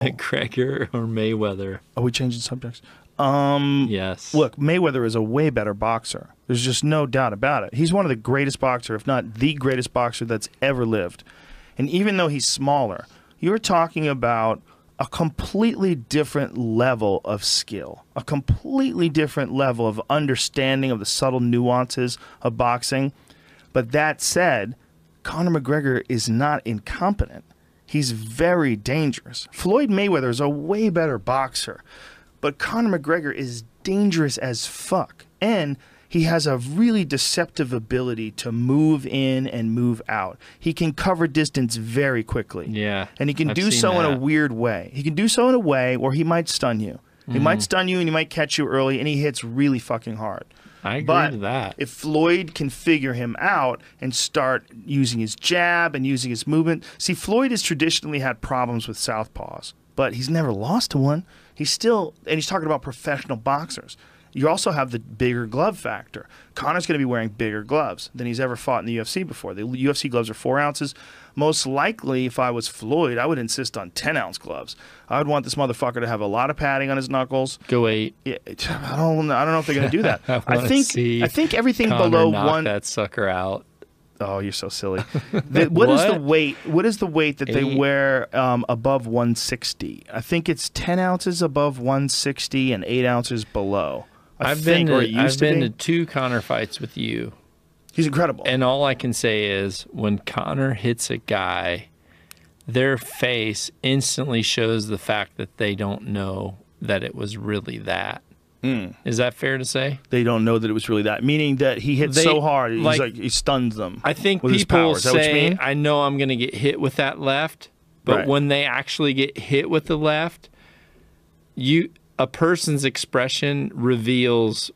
McGregor or Mayweather? Are we changing subjects? Yes. Look, Mayweather is a way better boxer. There's just no doubt about it. He's one of the greatest boxer, if not the greatest boxer that's ever lived. And even though he's smaller, you're talking about a completely different level of skill, a completely different level of understanding of the subtle nuances of boxing. But that said, Conor McGregor is not incompetent. He's very dangerous. Floyd Mayweather is a way better boxer, but Conor McGregor is dangerous as fuck. And he has a really deceptive ability to move in and move out. He can cover distance very quickly. Yeah. And he can do so in a weird way. He can do so in a way where he might stun you. He might stun you and he might catch you early, and he hits really fucking hard. I agree with that. If Floyd can figure him out and start using his jab and using his movement. See, Floyd has traditionally had problems with southpaws, but he's never lost to one. He's still, and he's talking about professional boxers. You also have the bigger glove factor. Conor's going to be wearing bigger gloves than he's ever fought in the UFC before. The UFC gloves are 4 ounces. Most likely, if I was Floyd, I would insist on 10-ounce gloves. I would want this motherfucker to have a lot of padding on his knuckles. Go 8. Yeah, I don't know if they're going to do that. I think everything Conor below knock 1. that sucker out. Oh, you're so silly. What is the weight? What is the weight that they wear above 160? I think it's 10 ounces above 160 and 8 ounces below. I've been to 2 Conor fights with you. He's incredible. And all I can say is when Conor hits a guy, their face instantly shows the fact that they don't know that it was really that. Is that fair to say? They don't know that it was really that, meaning that he hits so hard, he stuns them. I think with people his power. Is that what you say, mean? I know I'm going to get hit with that left, but when they actually get hit with the left, a person's expression reveals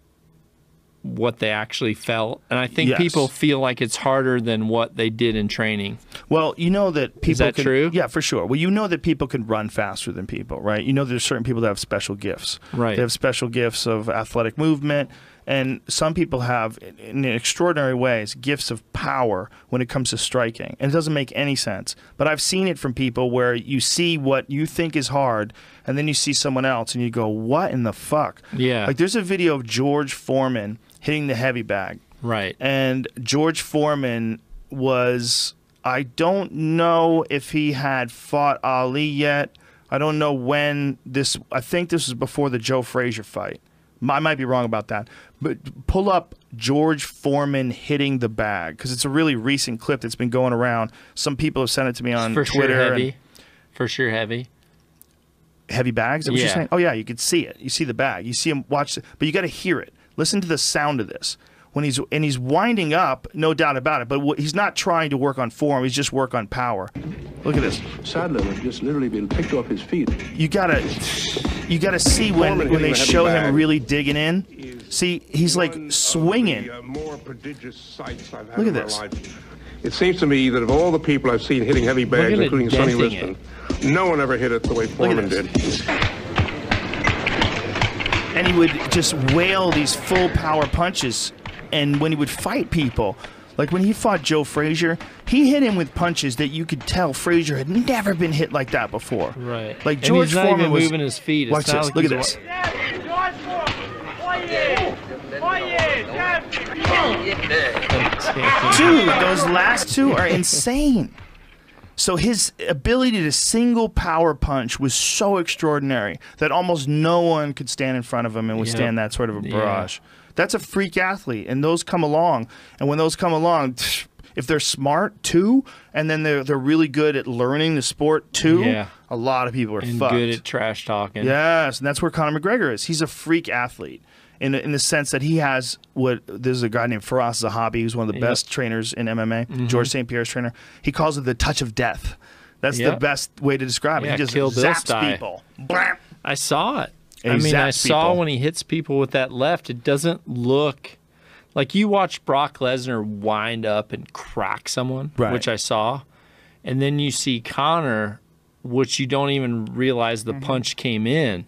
what they actually felt. And I think people feel like it's harder than what they did in training. Well, you know that people Is that true? Yeah, for sure. Well, you know that people can run faster than people, right? You know there's certain people that have special gifts. Right. They have special gifts of athletic movement, and some people have, in extraordinary ways, gifts of power when it comes to striking. And it doesn't make any sense. But I've seen it from people where you see what you think is hard, and then you see someone else, and you go, what in the fuck? Yeah. Like, there's a video of George Foreman hitting the heavy bag. Right. And George Foreman was, I don't know if he had fought Ali yet. I don't know when this, I think this was before the Joe Frazier fight. I might be wrong about that. But pull up George Foreman hitting the bag, because it's a really recent clip that's been going around. Some people have sent it to me on Twitter. Sure heavy. For sure heavy. Heavy bags? Is that what you're saying? Oh, yeah, you could see it. You see the bag. You see him watch it. But you got to hear it. Listen to the sound of this. When he's winding up, no doubt about it, but he's not trying to work on form, he's just work on power. Look at this. Sadler had just literally been picked off his feet. You gotta see when they show him really digging in. See, he's like swinging. More prodigious sights I've had Look in at my this. life. It seems to me that of all the people I've seen hitting heavy bags, including Sonny Liston, no one ever hit it the way Foreman did. And he would just wail these full power punches. And when he would fight people, like when he fought Joe Frazier, he hit him with punches that you could tell Frazier had never been hit like that before. Right. Like George Foreman was moving his feet. Watch this. Like Look at this. Dude, those last 2 are insane. So his ability to single power punch was so extraordinary that almost no one could stand in front of him and withstand that sort of a barrage. That's a freak athlete, and those come along. And when those come along, if they're smart too, and then they're really good at learning the sport too, a lot of people are fucked. Good at trash talking. Yes, and that's where Conor McGregor is. He's a freak athlete in the sense that he has there's a guy named Firas Zahabi who's one of the best trainers in MMA, George St. Pierre's trainer. He calls it the touch of death. That's the best way to describe it. He just zaps people. Blam. I saw it. I saw when he hits people with that left, it doesn't look like you watch Brock Lesnar wind up and crack someone, which I saw, and then you see Conor, which you don't even realize the punch came in,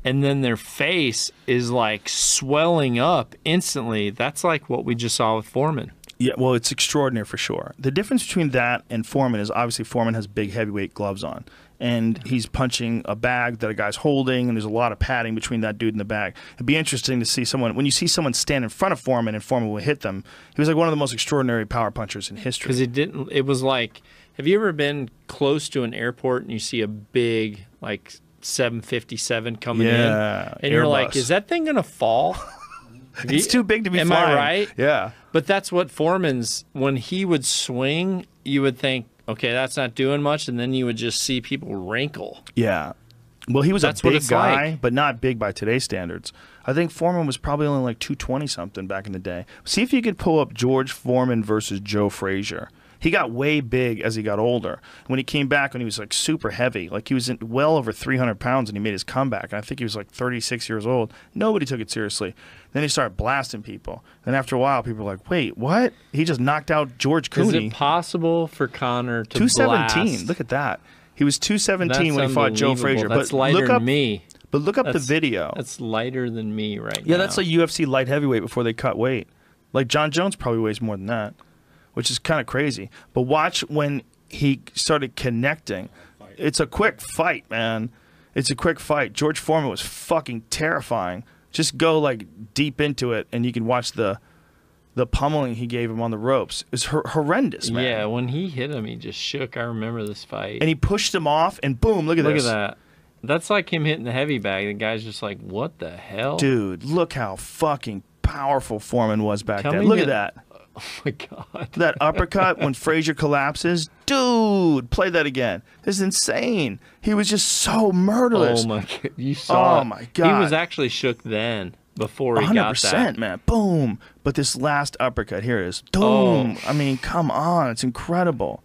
and then their face is like swelling up instantly. That's like what we just saw with Foreman. Yeah, well, it's extraordinary for sure. The difference between that and Foreman is obviously Foreman has big heavyweight gloves on. and he's punching a bag that a guy's holding, and there's a lot of padding between that dude and the bag. It'd be interesting to see someone, when you see someone stand in front of Foreman and Foreman will hit them, he was like one of the most extraordinary power punchers in history. Because it was like, have you ever been close to an airport and you see a big, like, 757 coming in? And you're like, is that thing going to fall? It's too big to be flying. Am I right? Yeah. But that's what Foreman's, when he would swing, you would think, okay, that's not doing much, and then you would just see people wrinkle. Yeah. Well, he was a big guy, but not big by today's standards. I think Foreman was probably only like 220-something back in the day. See if you could pull up George Foreman versus Joe Frazier. He got way big as he got older. When he came back, when he was like super heavy, like he was well over 300 pounds, and he made his comeback. And I think he was like 36 years old. Nobody took it seriously. Then he started blasting people. Then after a while, people were like, "Wait, what? He just knocked out George Cooney." Is it possible for Conor to 217? Blast? Look at that. He was 217 when he fought Joe Frazier. That's lighter than me. But look up the video. That's lighter than me right now. Yeah, that's like UFC light heavyweight before they cut weight. Like John Jones probably weighs more than that, which is kind of crazy. But watch when he started connecting. It's a quick fight, man. It's a quick fight. George Foreman was fucking terrifying. Just go like deep into it, and you can watch the pummeling he gave him on the ropes. It was horrendous, man. Yeah, when he hit him, he just shook. I remember this fight. And he pushed him off, and boom, look at this. Look at that. That's like him hitting the heavy bag. The guy's just like, what the hell? Dude, look how fucking powerful Foreman was back then. Look at that. Oh, my God. That uppercut when Frazier collapses. Dude, play that again. This is insane. He was just so murderous. Oh, my God. You saw it. My God. He was actually shook then before he 100%, got that. Man. Boom. But this last uppercut, here it is. Boom. I mean, come on. It's incredible.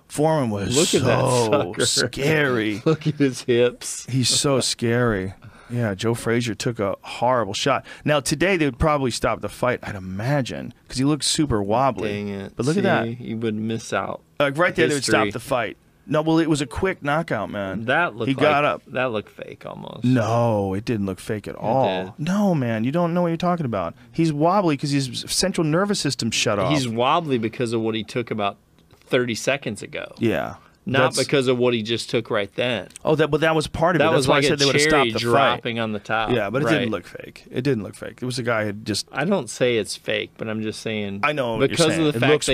Foreman was so scary. Look at his hips. He's so scary. Yeah, Joe Frazier took a horrible shot. Now, today they would probably stop the fight, I'd imagine, because he looked super wobbly. Dang it. But look at that. He would miss out. Right there, they would stop the fight. No, well, it was a quick knockout, man. That looked got up. That looked fake almost. No, it didn't look fake at all. No, man, you don't know what you're talking about. He's wobbly because his central nervous system shut off. He's wobbly because of what he took about 30 seconds ago. Yeah. Not because of what he just took right then. Oh, that was part of it. That's why I said they would have stopped the dropping fight. on the top. Yeah, but it didn't look fake. It didn't look fake. It was a guy who had just. I don't say it's fake, but I'm just saying. I know what you're saying. Because of the fact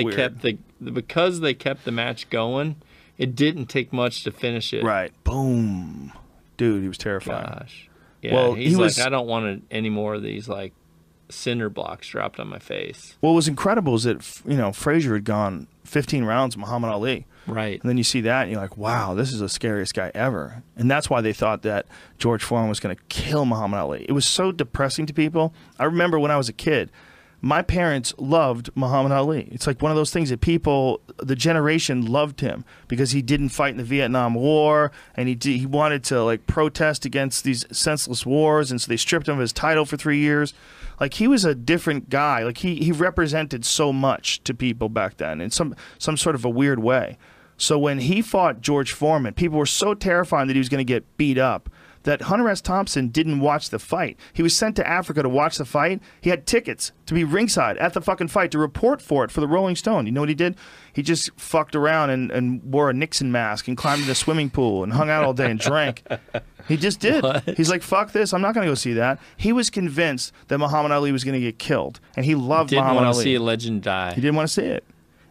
they kept the match going, it didn't take much to finish it. Right. Boom, dude, he was terrifying. Gosh. Yeah. Well, he's like, I don't want any more of these like cinder blocks dropped on my face. What was incredible is that Frazier had gone 15 rounds with Muhammad Ali. Right. And then you see that, and you're like, wow, this is the scariest guy ever. And that's why they thought that George Foreman was going to kill Muhammad Ali. It was so depressing to people. I remember when I was a kid, my parents loved Muhammad Ali. It's like one of those things that people, the generation loved him because he didn't fight in the Vietnam War, and he wanted to like protest against these senseless wars, and so they stripped him of his title for 3 years. Like, he was a different guy. Like, he represented so much to people back then in some sort of a weird way. So when he fought George Foreman, people were so terrified that he was going to get beat up that Hunter S. Thompson didn't watch the fight. He was sent to Africa to watch the fight. He had tickets to be ringside at the fucking fight to report for it for the Rolling Stone. You know what he did? He just fucked around and wore a Nixon mask and climbed in the swimming pool and hung out all day and drank. He just did. What? He's like, fuck this. I'm not going to go see that. He was convinced that Muhammad Ali was going to get killed, and he loved Muhammad Ali. Didn't want to see a legend die. He didn't want to see it.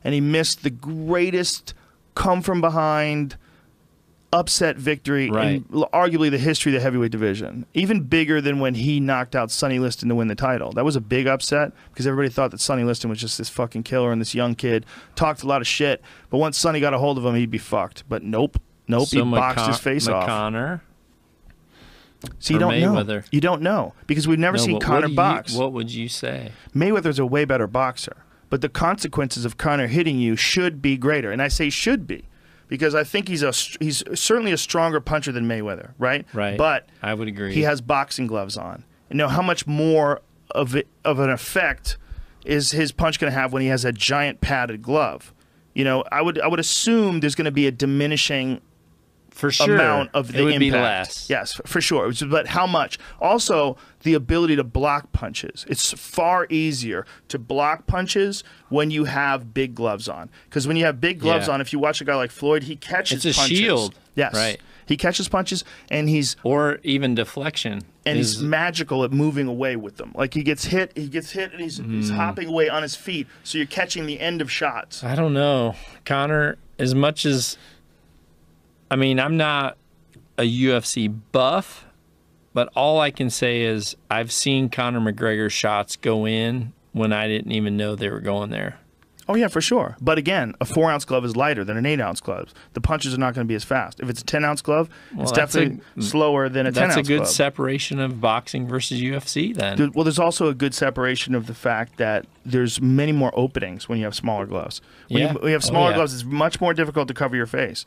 And he missed the greatest come-from-behind upset victory in arguably the history of the heavyweight division. Even bigger than when he knocked out Sonny Liston to win the title. That was a big upset because everybody thought that Sonny Liston was just this fucking killer and this young kid. Talked a lot of shit. But once Sonny got a hold of him, he'd be fucked. But nope. So he boxed his face off. Conor. So you don't know. You don't know because we've never seen Conor box. What would you say? Mayweather's a way better boxer. But the consequences of Conor hitting you should be greater. And I say should be because I think he's certainly a stronger puncher than Mayweather, right? Right. But I would agree. He has boxing gloves on. And now how much more of an effect is his punch going to have when he has a giant padded glove? I would assume there's going to be a diminishing amount of the it would impact. Be less. Yes, for sure. But how much? Also, the ability to block punches. It's far easier to block punches when you have big gloves on. Because when you have big gloves on, if you watch a guy like Floyd, he catches punches. It's a shield. Yes. Right. He catches punches, and or even deflection. And he's magical at moving away with them. Like he gets hit, and he's hopping away on his feet, so you're catching the end of shots. I don't know. Conor, as much as, I mean, I'm not a UFC buff, but all I can say is I've seen Conor McGregor shots go in when I didn't even know they were going there. Oh, yeah, for sure. But again, a 4-ounce glove is lighter than an 8-ounce glove. The punches are not going to be as fast. If it's a 10-ounce glove, it's definitely slower than a 10-ounce glove. That's a good separation of boxing versus UFC then. Well, there's also a good separation of the fact that there's many more openings when you have smaller gloves. When you have smaller gloves, it's much more difficult to cover your face.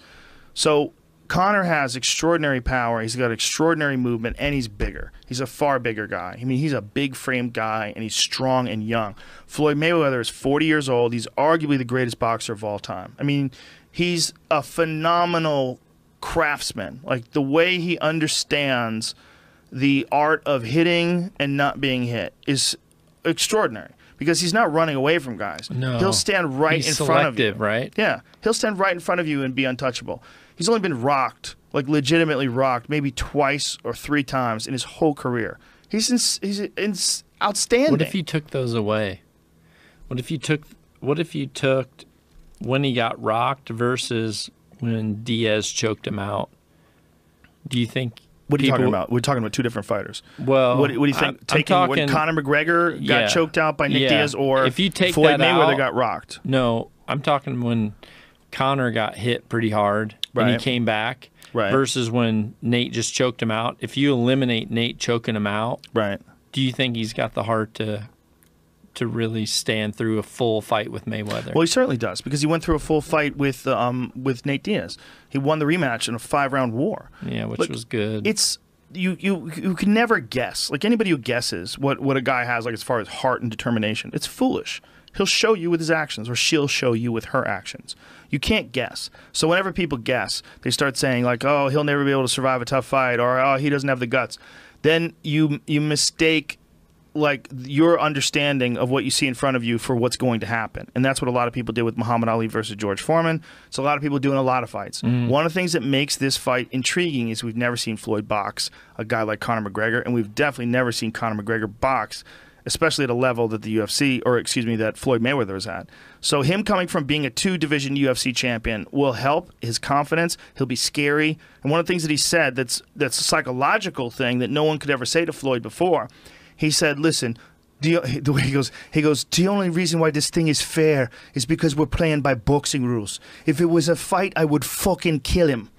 So Conor has extraordinary power. He's got extraordinary movement, and he's bigger. He's a far bigger guy. I mean, he's a big-framed guy, and he's strong and young. Floyd Mayweather is 40 years old. He's arguably the greatest boxer of all time. I mean, he's a phenomenal craftsman. Like, the way he understands the art of hitting and not being hit is extraordinary because he's not running away from guys. No. He'll stand right in front of you. Right? Yeah. He'll stand right in front of you and be untouchable. He's only been rocked, like legitimately rocked, maybe twice or 3 times in his whole career. He's outstanding. What if you took those away? What if you took when he got rocked versus when Diaz choked him out? Do you think? What are you talking about? We're talking about 2 different fighters. Well, what do you think? When Conor McGregor got choked out by Nick Diaz, or if you take Floyd Mayweather out, got rocked? No, I'm talking when Conor got hit pretty hard and he came back versus when Nate just choked him out. If you eliminate Nate choking him out, do you think he's got the heart to really stand through a full fight with Mayweather? Well, he certainly does because he went through a full fight with Nate Diaz. He won the rematch in a 5-round war. Yeah, which was good. It's you can never guess. Like anybody who guesses what a guy has, like as far as heart and determination, it's foolish. He'll show you with his actions, or she'll show you with her actions. You can't guess. So whenever people guess, they start saying like, "Oh, he'll never be able to survive a tough fight," or "Oh, he doesn't have the guts." Then you mistake like your understanding of what you see in front of you for what's going to happen. And that's what a lot of people did with Muhammad Ali versus George Foreman. It's a lot of people do in a lot of fights. One of the things that makes this fight intriguing is we've never seen Floyd box a guy like Conor McGregor, and we've definitely never seen Conor McGregor box, especially at a level that the UFC, or excuse me, that Floyd Mayweather is at. So him coming from being a 2-division UFC champion will help his confidence. He'll be scary. And one of the things that he said that's a psychological thing that no one could ever say to Floyd before, he said, listen, the way he goes, the only reason why this thing is fair is because we're playing by boxing rules. If it was a fight, I would fucking kill him.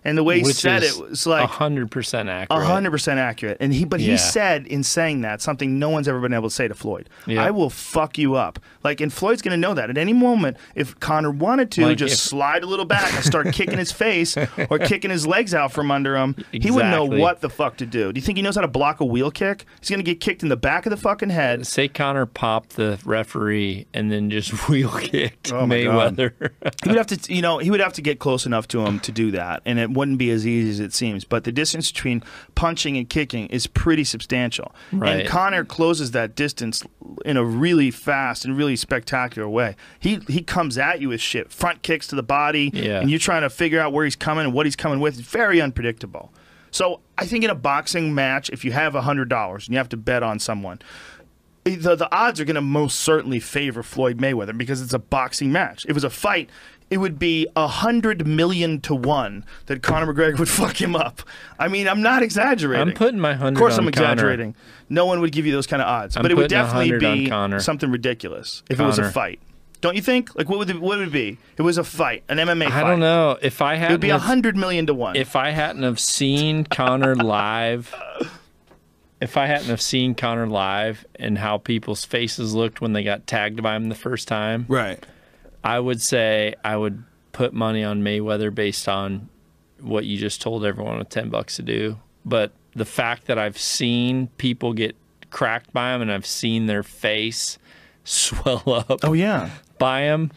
And the way he said it was like 100% accurate. 100% accurate. And he said in saying that something no one's ever been able to say to Floyd. I will fuck you up. Like, and Floyd's going to know that at any moment. If Conor wanted to slide a little back and start kicking his face or kicking his legs out from under him, he wouldn't know what the fuck to do. Do you think he knows how to block a wheel kick? He's going to get kicked in the back of the fucking head. Say Conor popped the referee and then just wheel kicked Mayweather. He would have to, he would have to get close enough to him to do that, and it wouldn't be as easy as it seems. But the distance between punching and kicking is pretty substantial. And Conor closes that distance in a really fast and really spectacular way. He comes at you with shit, front kicks to the body, and you're trying to figure out where he's coming and what he's coming with. It's very unpredictable. So I think in a boxing match, if you have $100 and you have to bet on someone, the odds are going to most certainly favor Floyd Mayweather because it's a boxing match. If it was a fight, it would be 100 million to 1 that Conor McGregor would fuck him up. I mean, I'm not exaggerating. I'm putting my 100 on Conor. Of course I'm exaggerating. No one would give you those kind of odds. But it would definitely be something ridiculous if it was a fight. Don't you think? Like, what would it be? If it was a fight, an MMA fight. I don't know. If I hadn't, it would be 100 million to 1. If I hadn't have seen Conor live... If I hadn't have seen Conor live and how people's faces looked when they got tagged by him the first time, I would say I would put money on Mayweather based on what you just told everyone with $10 to do. But the fact that I've seen people get cracked by him and I've seen their face swell up by him,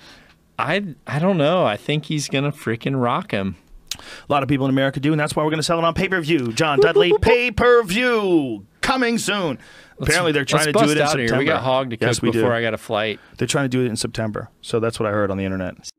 I don't know. I think he's going to freaking rock him. A lot of people in America do, and that's why we're going to sell it on pay-per-view. John Dudley, pay-per-view, coming soon. Apparently, they're trying to do it in September. We got hog to cook before I got a flight. They're trying to do it in September, so that's what I heard on the internet.